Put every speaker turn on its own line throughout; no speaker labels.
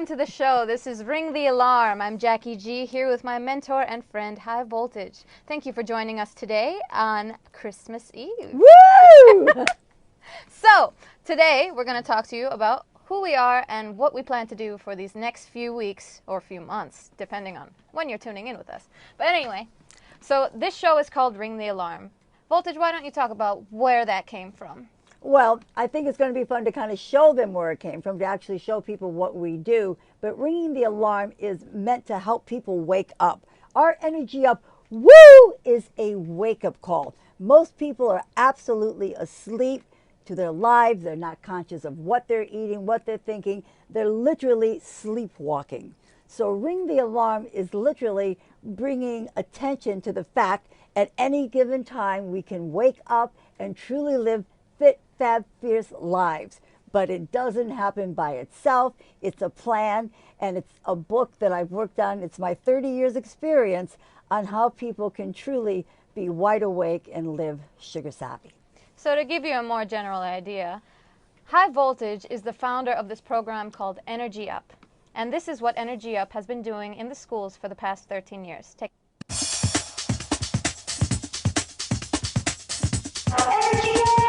to the show. This is Ring the Alarm. I'm Jaki-G here with my mentor and friend, High Voltage. Thank you for joining us today on Christmas Eve.
Woo!
So, today we're going to talk to you about who we are and what we plan to do for these next few weeks or few months, depending on when you're tuning in with us. But anyway, so this show is called Ring the Alarm. Voltage, why don't you talk about where that came from?
Well, I think it's going to be fun to kind of show them where it came from, to actually show people what we do. But ringing the alarm is meant to help people wake up. Our Energy Up Woo is a wake-up call. Most people are absolutely asleep to their lives. They're not conscious of what they're eating, what they're thinking. They're literally sleepwalking. So Ring the Alarm is literally bringing attention to the fact at any given time we can wake up and truly live fit, fab, fierce lives. But it doesn't happen by itself. It's a plan, and it's a book that I've worked on. It's my 30 years experience on how people can truly be wide awake and live sugar savvy.
So to give you a more general idea, High Voltage is the founder of this program called Energy Up. And this is what Energy Up has been doing in the schools for the past 13 years.
Energy Up!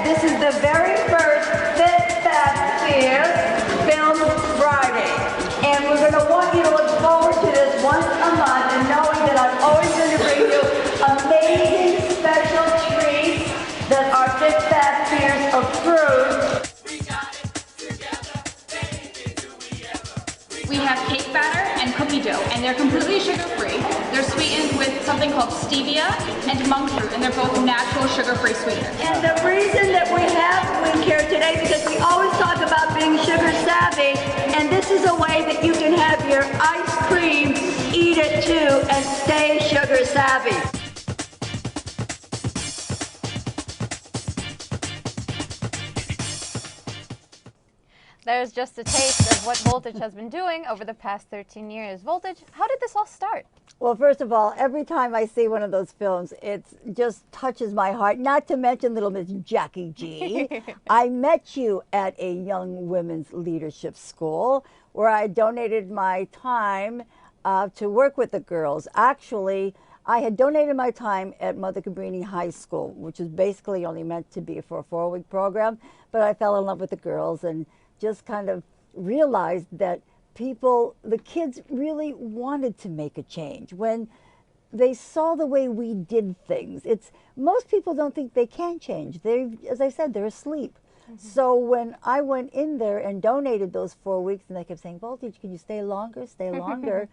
This is the very first Fit Fat Fierce Film Friday. And we're going to want you to look forward to this once a month and knowing that I'm always going to bring you amazing special treats that are Fit Fat Fierce approved.
We have cake batter and cookie dough, and they're completely sugar-free. They're sweetened with something called stevia and monk fruit, and they're both natural sugar-free sweeteners.
And the reason that we have Wing Care today, because we always talk about being sugar savvy, and this is a way that you can have your ice cream, eat it too, and stay sugar savvy.
There's just a taste of what Voltage has been doing over the past 13 years. Voltage, how did this all start?
Well, first of all, every time I see one of those films, it just touches my heart, not to mention little Miss Jaki-G. I met you at a young women's leadership school where I donated my time to work with the girls. Actually, I had donated my time at Mother Cabrini High School, which is basically only meant to be for a 4-week program, but I fell in love with the girls and just kind of realized that the kids really wanted to make a change when they saw the way we did things. Most people don't think they can change. As I said, they're asleep. Mm-hmm. So when I went in there and donated those 4 weeks, and they kept saying, Voltage, can you stay longer, stay longer?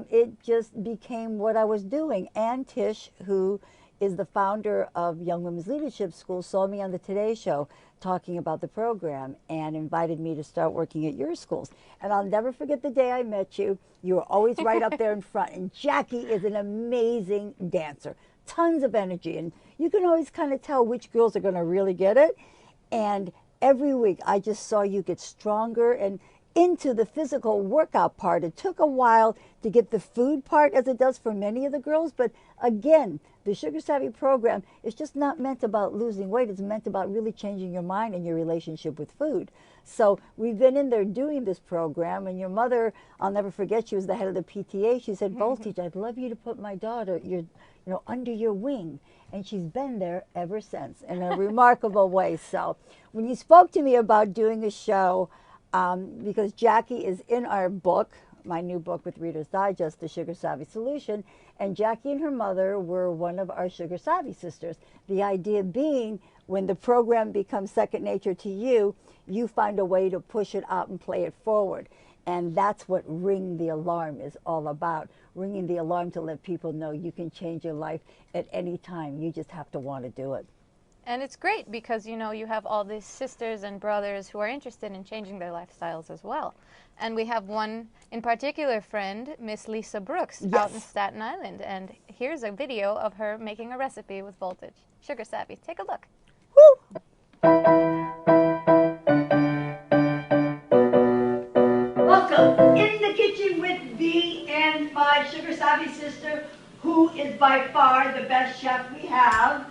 It just became what I was doing. Ann Tish, who is the founder of Young Women's Leadership School, saw me on the Today Show talking about the program and invited me to start working at your schools. And I'll never forget the day I met you. You were always right up there in front. And Jackie is an amazing dancer, tons of energy. And you can always kind of tell which girls are going to really get it. And every week I just saw you get stronger. And into the physical workout part. It took a while to get the food part, as it does for many of the girls, but again, the Sugar Savvy program is just not meant about losing weight. It's meant about really changing your mind and your relationship with food. So we've been in there doing this program, and your mother, I'll never forget, she was the head of the PTA. She said, Voltage, I'd love you to put my daughter under your wing. And she's been there ever since in a remarkable way. So when you spoke to me about doing a show, because Jackie is in our book, my new book with Reader's Digest, The Sugar Savvy Solution, and Jackie and her mother were one of our Sugar Savvy sisters. The idea being, when the program becomes second nature to you, you find a way to push it out and play it forward. And that's what Ring the Alarm is all about. Ringing the alarm to let people know you can change your life at any time. You just have to want to do it.
And it's great because, you know, you have all these sisters and brothers who are interested in changing their lifestyles as well. And we have one in particular friend, Miss Lisa Brooks, out in Staten Island. And here's a video of her making a recipe with Voltage. Sugar Savvy. Take a look.
Woo!
Welcome in the kitchen with me and my Sugar Savvy sister, who is by far the best chef we have.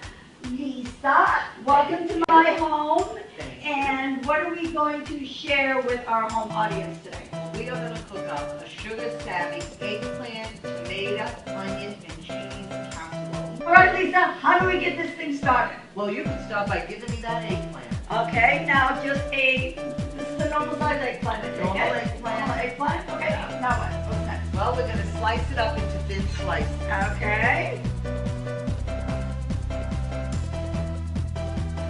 Lisa, welcome to my home. And what are we going to share with our home audience today?
We are going to cook up a Sugar Savvy eggplant, tomato, onion, and cheese casserole.
All right, Lisa, how do we get this thing started?
Well, you can start by giving me that eggplant.
Okay, now this is a normal size eggplant.
Normal eggplant.
Normal eggplant? Okay, now what? What's next?
Well, we're going to slice it up into thin slices.
Okay.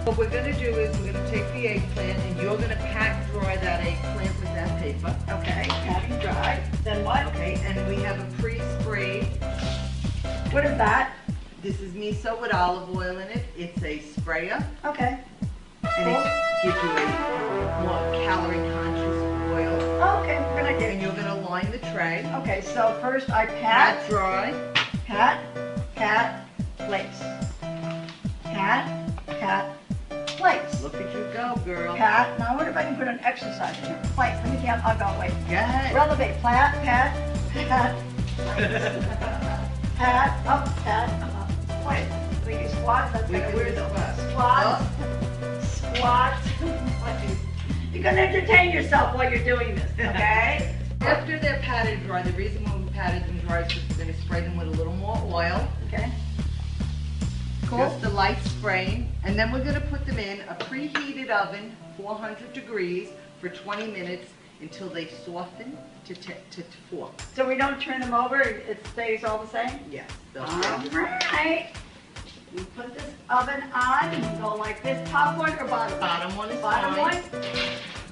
What we're going to do is we're going to take the eggplant and you're going to pat dry that eggplant with that paper.
Okay, patting dry. Then what?
Okay, and we have a pre-sprayed.
What is that?
This is miso with olive oil in it. It's a sprayer.
Okay.
And it gives you a more calorie-conscious oil.
Okay, good idea.
And you're going to line the tray.
Okay, so first I pat.
Pat dry.
Pat, place. Pat, place.
Look at you go, girl.
Pat. Now I wonder if I can put an exercise in here. Place. Let me see. I'll go. Wait.
Go ahead.
Relevate. Pat, up, place. We do squats. That's
We
better.
can do
Where's
the
the
squats.
squats? You're gonna entertain yourself while you're doing this, okay?
After they're patted dry, the reason why we patted them dry is because we're going to spray them with a little more oil.
Okay. Cool.
Just a light spraying. And then we're going to put them in a preheated oven, 400 degrees, for 20 minutes until they soften to form.
So we don't turn them over, it stays all the same?
Yes.
All right. We put this oven on, and go like this, top one or bottom?
Bottom one is
Bottom
fine.
one?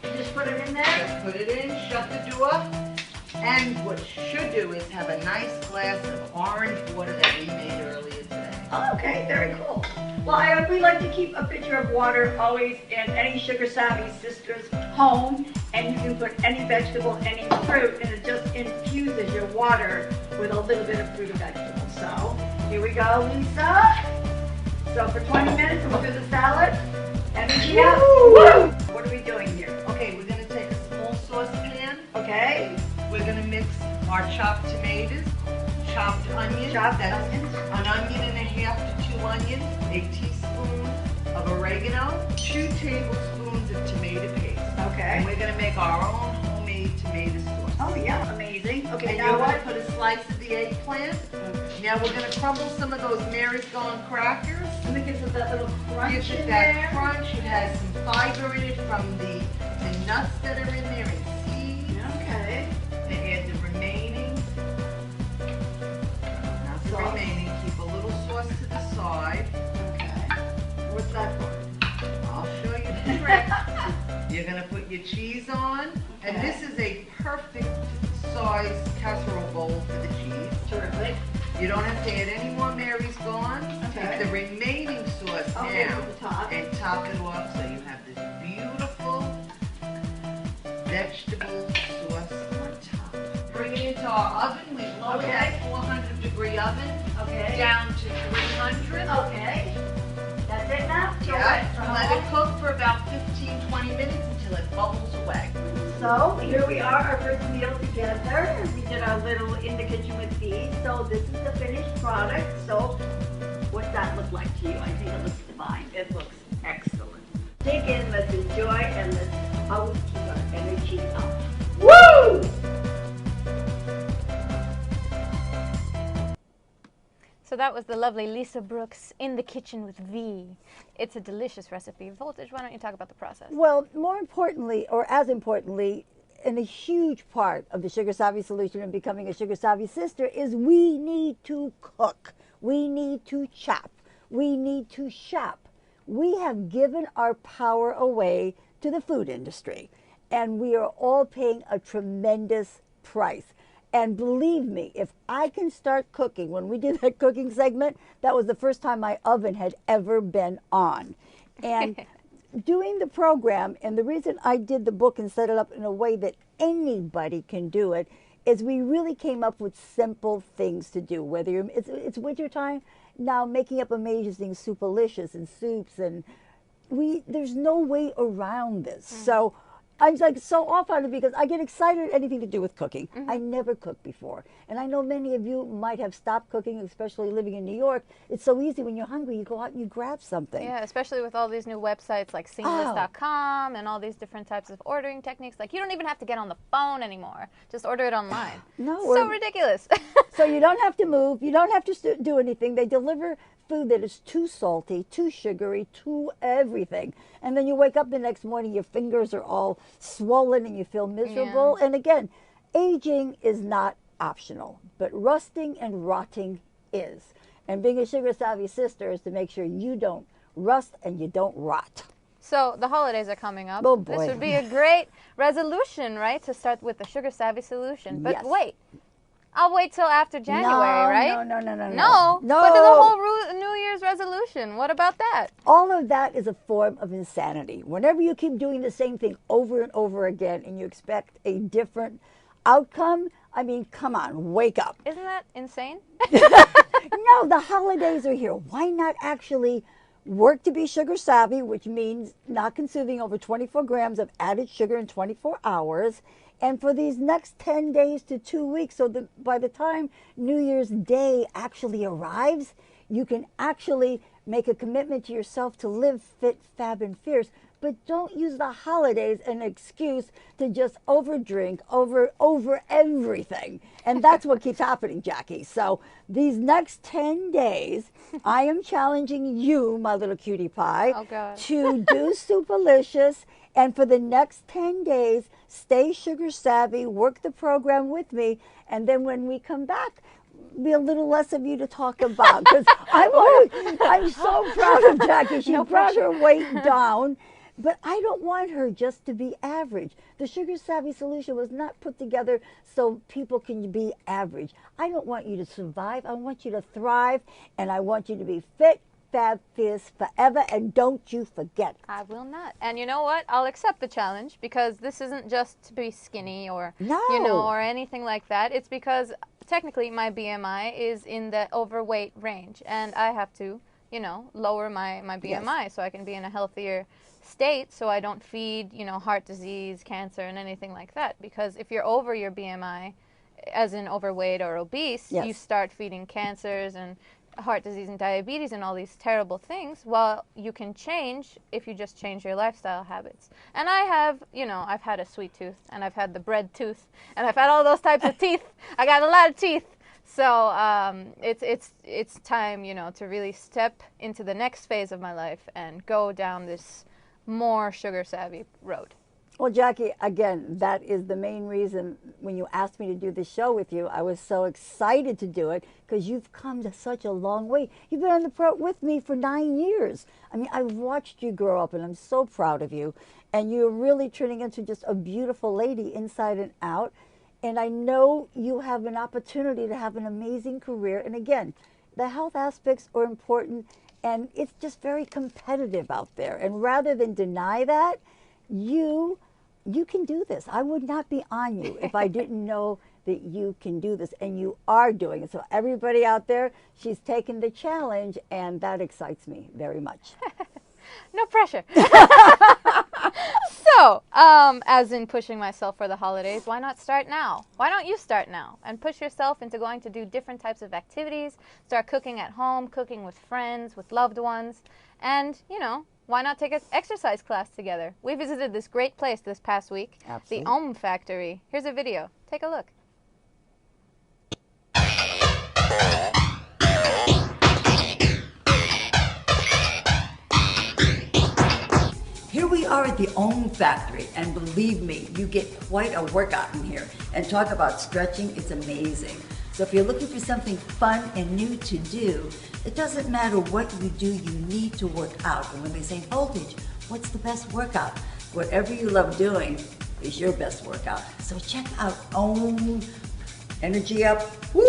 You just put it in there?
Just put it in, shut the door. And what you should do is have a nice glass of orange water that we made earlier today.
Oh, okay, very cool. Well, we like to keep a pitcher of water always in any Sugar Savvy sister's home, and you can put any vegetable, any fruit, and it just infuses your water with a little bit of fruit or vegetable. So, here we go, Lisa. So for 20 minutes, we'll do the salad. And woo! What are we doing here?
Okay, we're going to take a small saucepan.
Okay.
We're going to mix our chopped tomatoes, chopped onions,
Chopped
that's
onions.
an onion and a half to 2 onions, a teaspoon of oregano, 2 tablespoons of tomato paste. And
Okay.
we're going to make our own homemade tomato sauce.
Oh yeah, amazing. Okay,
And
now
you're going
what?
to put a slice of the eggplant. Now we're going to crumble some of those Mary's Gone crackers.
Let me get that little crunch
Gives it
in
that
there.
crunch. It has some fiber in it from the nuts that are in there and seeds.
Okay.
And add the remaining. Not the
Sauce.
remaining. Keep a little sauce to the side.
Okay. What's that for?
I'll show you the trick. You're going to put your cheese on. And
Okay.
this is a perfect size casserole bowl for the cheese.
Terrific.
You don't have to add any more Mary's Gone.
Okay.
Take the remaining sauce
Okay,
now
to the top.
and top it off so you have this beautiful vegetable sauce on top. Bring it into our oven. We lower
Okay.
that 400-degree oven
Okay.
down to 300.
Okay. That's it now?
Yeah. Let it cook for about 15-20 minutes until it bubbles away.
So here we are, our first meal together. We did our little in the kitchen with these. So this is the finished product. So what's that look like to you? I think it looks divine.
It looks excellent.
Dig in, let's enjoy, and let's always keep our energy up. Woo!
So that was the lovely Lisa Brooks in the kitchen with V. It's a delicious recipe. Voltage, why don't you talk about the process?
Well, more importantly, or as importantly, and a huge part of the Sugar Savvy solution and becoming a Sugar Savvy sister is we need to cook. We need to chop. We need to shop. We have given our power away to the food industry, and we are all paying a tremendous price. And believe me, if I can start cooking, when we did that cooking segment, that was the first time my oven had ever been on. And doing the program, and the reason I did the book and set it up in a way that anybody can do it, is we really came up with simple things to do. Whether you're, it's wintertime, now making up amazing soupalicious and soups, and there's no way around this. So I'm like so off on it because I get excited at anything to do with cooking. I never cooked before. And I know many of you might have stopped cooking, especially living in New York. It's so easy when you're hungry, you go out and you grab something.
Yeah, especially with all these new websites like seamless.com and all these different types of ordering techniques. Like, you don't even have to get on the phone anymore. Just order it online.
No.
So ridiculous.
So you don't have to move. You don't have to do anything. They deliver food that is too salty, too sugary, too everything. And then you wake up the next morning, your fingers are all swollen and you feel miserable.
Yeah.
And again, aging is not optional, but rusting and rotting is. And being a Sugar Savvy sister is to make sure you don't rust and you don't rot.
So the holidays are coming up.
Oh, boy.
This would be a great resolution, right? To start with the Sugar Savvy solution. But
Yes.
wait, I'll wait till after January, right?
No.
No, but the whole New Year's resolution, what about that?
All of that is a form of insanity. Whenever you keep doing the same thing over and over again and you expect a different outcome, I mean, come on, wake up.
Isn't that insane?
No, the holidays are here. Why not actually work to be sugar savvy, which means not consuming over 24 grams of added sugar in 24 hours, and for these next 10 days to 2 weeks, so that by the time New Year's Day actually arrives, you can actually make a commitment to yourself to live fit, fab, and fierce. But don't use the holidays as an excuse to just overdrink over everything. And that's what keeps happening, Jackie. So these next 10 days, I am challenging you, my little cutie pie, to do Soupalicious. And for the next 10 days, stay sugar savvy, work the program with me. And then when we come back, be a little less of you to talk about. Because I'm so proud of Jackie. She brought her weight down. But I don't want her just to be average. The Sugar Savvy solution was not put together so people can be average. I don't want you to survive. I want you to thrive. And I want you to be fit, fab, fierce forever. And don't you forget.
I will not. And you know what? I'll accept the challenge because this isn't just to be skinny or, or anything like that. It's because technically my BMI is in the overweight range. And I have to, lower my BMI so I can be in a healthier state so I don't feed, heart disease, cancer, and anything like that. Because if you're over your BMI, as in overweight or obese, you start feeding cancers and heart disease and diabetes and all these terrible things. Well, you can change if you just change your lifestyle habits. And I have, I've had a sweet tooth, and I've had the bread tooth, and I've had all those types of teeth. I got a lot of teeth. So it's time, to really step into the next phase of my life and go down this more sugar savvy road.
Well, Jackie, again, that is the main reason when you asked me to do the show with you, I was so excited to do it because you've come to such a long way. You've been on the pro with me for 9 years. I mean, I've watched you grow up and I'm so proud of you. And you're really turning into just a beautiful lady inside and out. And I know you have an opportunity to have an amazing career. And again, the health aspects are important. And it's just very competitive out there. And rather than deny that, you can do this. I would not be on you if I didn't know that you can do this. And you are doing it. So everybody out there, she's taken the challenge. And that excites me very much.
No pressure. So, as in pushing myself for the holidays, why not start now? Why don't you start now and push yourself into going to do different types of activities, start cooking at home, cooking with friends, with loved ones, and, you know, why not take an exercise class together? We visited this great place this past week,
Absolutely.
the Om Factory. Here's a video. Take a look.
Here we are at the Om Factory, and believe me, you get quite a workout in here. And talk about stretching, it's amazing. So if you're looking for something fun and new to do, it doesn't matter what you do, you need to work out. And when they say voltage, what's the best workout? Whatever you love doing is your best workout. So check out Om Energy Up. Woo!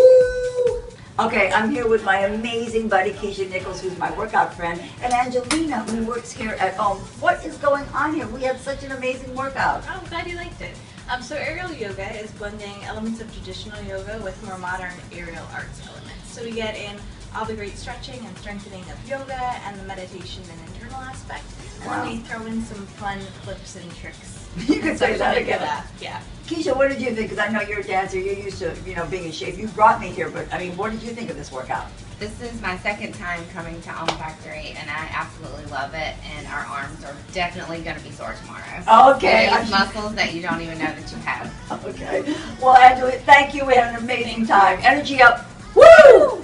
Okay, I'm here with my amazing buddy, Keisha Nichols, who's my workout friend, and Angelina, who works here at Om. What is going on here? We had such an amazing workout.
Oh, I'm glad you liked it. So aerial yoga is blending elements of traditional yoga with more modern aerial arts elements. So we get in all the great stretching and strengthening of yoga and the meditation and internal aspect. And then we throw in some fun flips and tricks.
You can say that again.
Yeah.
Keisha, what did you think? Because I know you're a dancer, you're used to, being in shape. You brought me here, but I mean, what did you think of this workout?
This is my second time coming to Om Factory, and I absolutely love it. And our arms are definitely going to be sore tomorrow.
Okay.
There's muscles that you don't even know that you have.
Okay. Well, Angela, thank you. We had an amazing time. Energy up. Woo!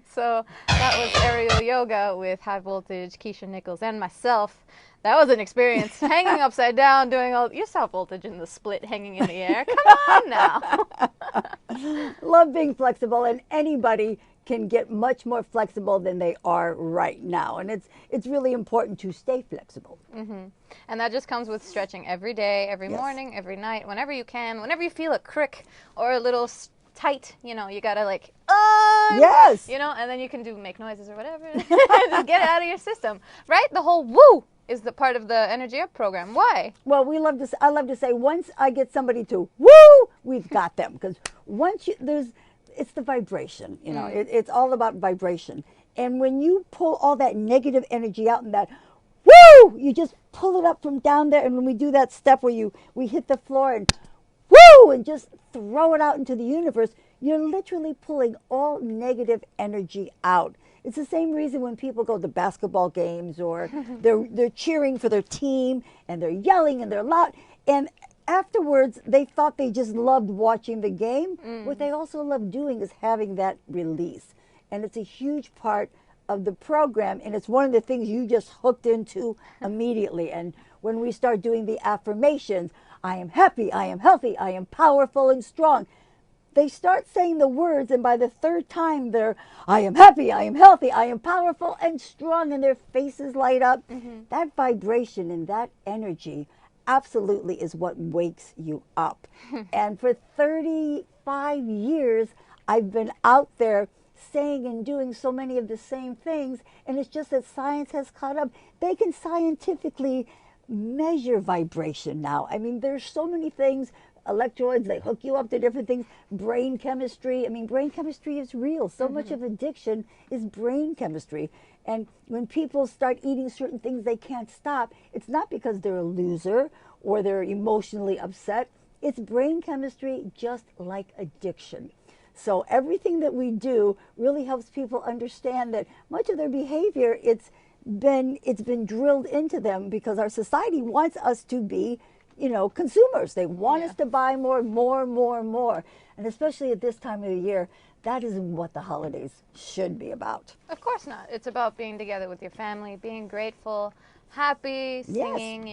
So that was aerial yoga with high voltage Keisha Nichols and myself. That was an experience. Hanging upside down, doing all. You saw voltage in the split hanging in the air. Come on now.
Love being flexible, and anybody can get much more flexible than they are right now. And it's really important to stay flexible.
And that just comes with stretching every day, every morning, every night, whenever you can, whenever you feel a crick or a little tight, you gotta like,
Yes.
And then you can make noises or whatever. Just get it out of your system, right? The whole woo is the part of the Energy Up program. Why?
Well, I love to say, once I get somebody to woo, we've got them. Because once it's the vibration, it's all about vibration. And when you pull all that negative energy out and that woo, you just pull it up from down there. And when we do that step where we hit the floor and woo, and just throw it out into the universe, you're literally pulling all negative energy out. It's the same reason when people go to basketball games or they're cheering for their team and they're yelling and they're loud. And afterwards, they thought they just loved watching the game. What they also love doing is having that release. And it's a huge part of the program. And it's one of the things you just hooked into immediately. And when we start doing the affirmations, I am happy, I am healthy, I am powerful and strong. They start saying the words, and by the third time, I am happy, I am healthy, I am powerful and strong, and their faces light up. That vibration and that energy absolutely is what wakes you up. And for 35 years, I've been out there saying and doing so many of the same things, and it's just that science has caught up. They can scientifically measure vibration now. I mean, there's so many things. Electrodes, they hook you up to different things. Brain chemistry. I mean, brain chemistry is real. So much of addiction is brain chemistry. And when people start eating certain things they can't stop, it's not because they're a loser or they're emotionally upset. It's brain chemistry, just like addiction. So everything that we do really helps people understand that much of their behavior, it's been drilled into them because our society wants us to be, consumers. They want us to buy more. And especially at this time of the year, that isn't what the holidays should be about.
Of course not. It's about being together with your family, being grateful, happy, singing,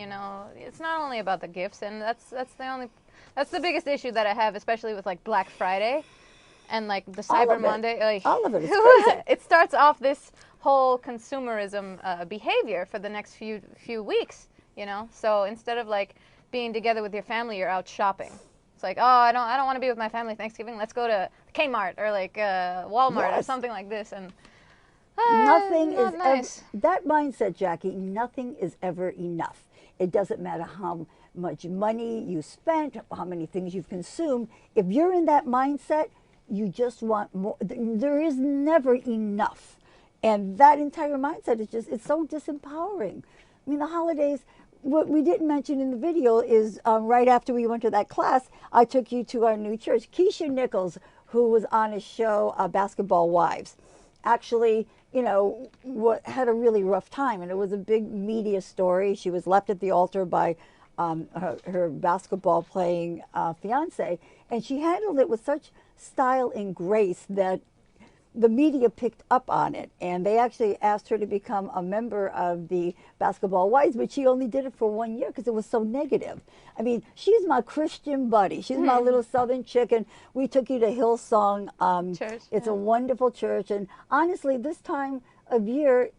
It's not only about the gifts, and that's the biggest issue that I have, especially with like Black Friday and like the Cyber Monday. Like,
all of it is crazy.
It starts off this whole consumerism behavior for the next few weeks, So instead of like being together with your family, you're out shopping. It's like, oh, I don't want to be with my family Thanksgiving. Let's go to Kmart or like Walmart or something like this. And
nothing is
nice.
That mindset, Jackie. Nothing is ever enough. It doesn't matter how much money you spent, how many things you've consumed. If you're in that mindset, You just want more. There is never enough. And that entire mindset is just, it's so disempowering. I mean, the holidays, what we didn't mention in the video is right after we went to that class, I took you to our new church. Keisha Nichols, who was on a show, Basketball Wives, actually, had a really rough time. And it was a big media story. She was left at the altar by her basketball playing fiance. And she handled it with such style and grace that the media picked up on it, and they actually asked her to become a member of the Basketball Wives, but she only did it for 1 year because it was so negative. I mean, she's my Christian buddy. She's my little Southern chick, and we took you to Hillsong Church. It's a wonderful church, and honestly, this time of year,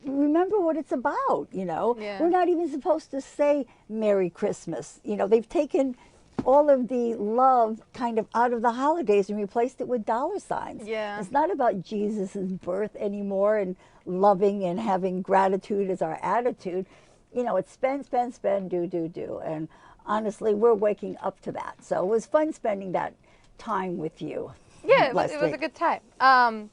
remember what it's about, Yeah. We're not even supposed to say Merry Christmas. They've taken all of the love kind of out of the holidays and replaced it with dollar signs.
Yeah.
It's not about Jesus's birth anymore and loving and having gratitude as our attitude. It's spend, spend, spend, do. And honestly, we're waking up to that. So it was fun spending that time with you.
Yeah, it was a good time.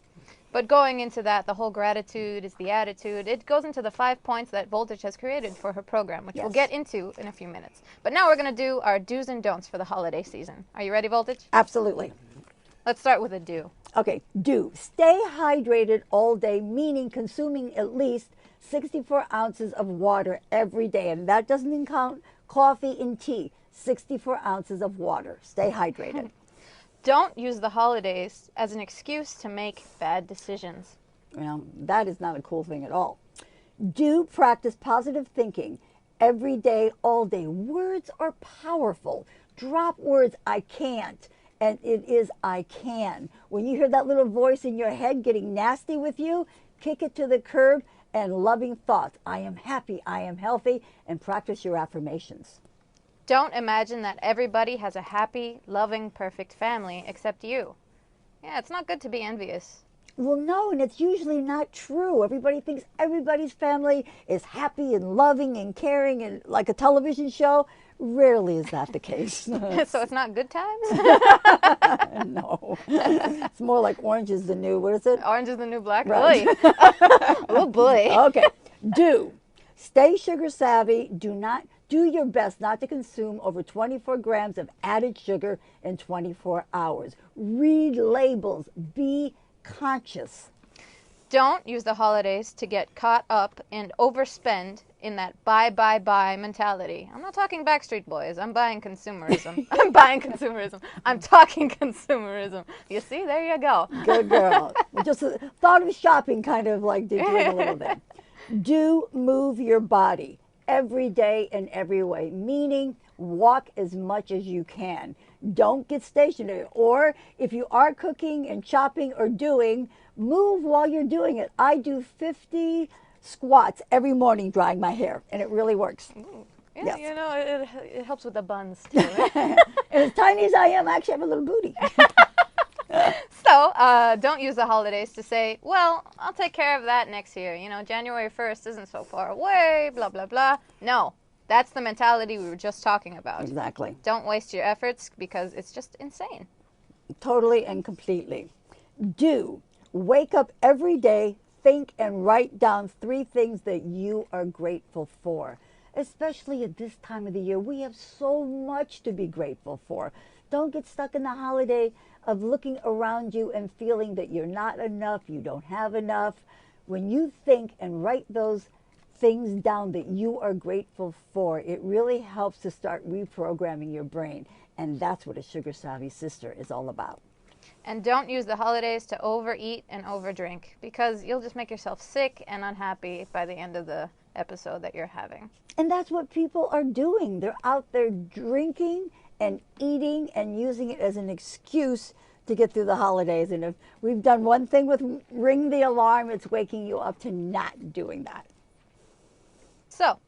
But going into that, the whole gratitude is the attitude. It goes into the 5 points that Voltage has created for her program, which we'll get into in a few minutes. But now we're going to do our do's and don'ts for the holiday season. Are you ready, Voltage?
Absolutely.
Let's start with a do.
Okay, do. Stay hydrated all day, meaning consuming at least 64 ounces of water every day. And that doesn't count coffee and tea. 64 ounces of water. Stay hydrated.
Don't use the holidays as an excuse to make bad decisions.
Well, that is not a cool thing at all. Do practice positive thinking every day, all day. Words are powerful. Drop words, I can't, and it is I can. When you hear that little voice in your head getting nasty with you, kick it to the curb and loving thoughts. I am happy, I am healthy, and practice your affirmations.
Don't imagine that everybody has a happy, loving, perfect family except you. Yeah, it's not good to be envious.
Well, no, and it's usually not true. Everybody thinks everybody's family is happy and loving and caring and like a television show. Rarely is that the case.
So it's not good times?
No. It's more like Orange is the New, what is it?
Orange is the New Black?
Right.
Oh, boy.
Okay. Do. Stay sugar savvy. Do your best not to consume over 24 grams of added sugar in 24 hours. Read labels. Be conscious.
Don't use the holidays to get caught up and overspend in that buy mentality. I'm not talking Backstreet Boys. I'm buying consumerism. I'm buying consumerism. I'm talking consumerism. You see, there you go.
Good girl. Just thought of shopping kind of like did you in a little bit. Do move your body every day in every way, meaning walk as much as you can. Don't get stationary. Or if you are cooking and chopping or doing, move while you're doing it. I do 50 squats every morning drying my hair, and it really works.
Ooh. Yeah,
yes.
It helps with the buns too.
And as tiny as I am, I actually have a little booty.
So, don't use the holidays to say, well, I'll take care of that next year. January 1st isn't so far away, blah, blah, blah. No, that's the mentality we were just talking about.
Exactly.
Don't waste your efforts because it's just insane.
Totally and completely. Do wake up every day, think and write down 3 things that you are grateful for. Especially at this time of the year, we have so much to be grateful for. Don't get stuck in the holiday of looking around you and feeling that you're not enough, you don't have enough. When you think and write those things down that you are grateful for, it really helps to start reprogramming your brain. And that's what a Sugar Savvy Sister is all about.
And don't use the holidays to overeat and overdrink because you'll just make yourself sick and unhappy by the end of the episode that you're having.
And that's what people are doing. They're out there drinking and eating and using it as an excuse to get through the holidays. And if we've done one thing with ring the alarm, it's waking you up to not doing that.
So,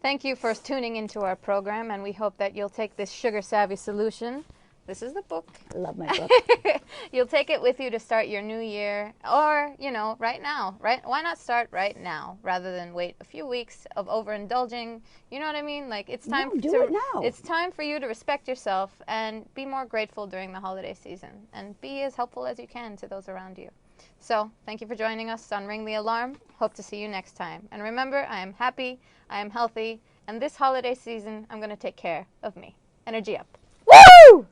thank you for tuning into our program, and we hope that you'll take this sugar savvy solution This is the book.
I love my book.
You'll take it with you to start your new year, or, you know, right now, right? Why not start right now rather than wait a few weeks of overindulging? You know what I mean? Like, it's time
No, do it now.
It's time for you to respect yourself and be more grateful during the holiday season and be as helpful as you can to those around you. So, thank you for joining us on Ring the Alarm. Hope to see you next time. And remember, I am happy, I am healthy, and this holiday season, I'm going to take care of me. Energy up.
Woo!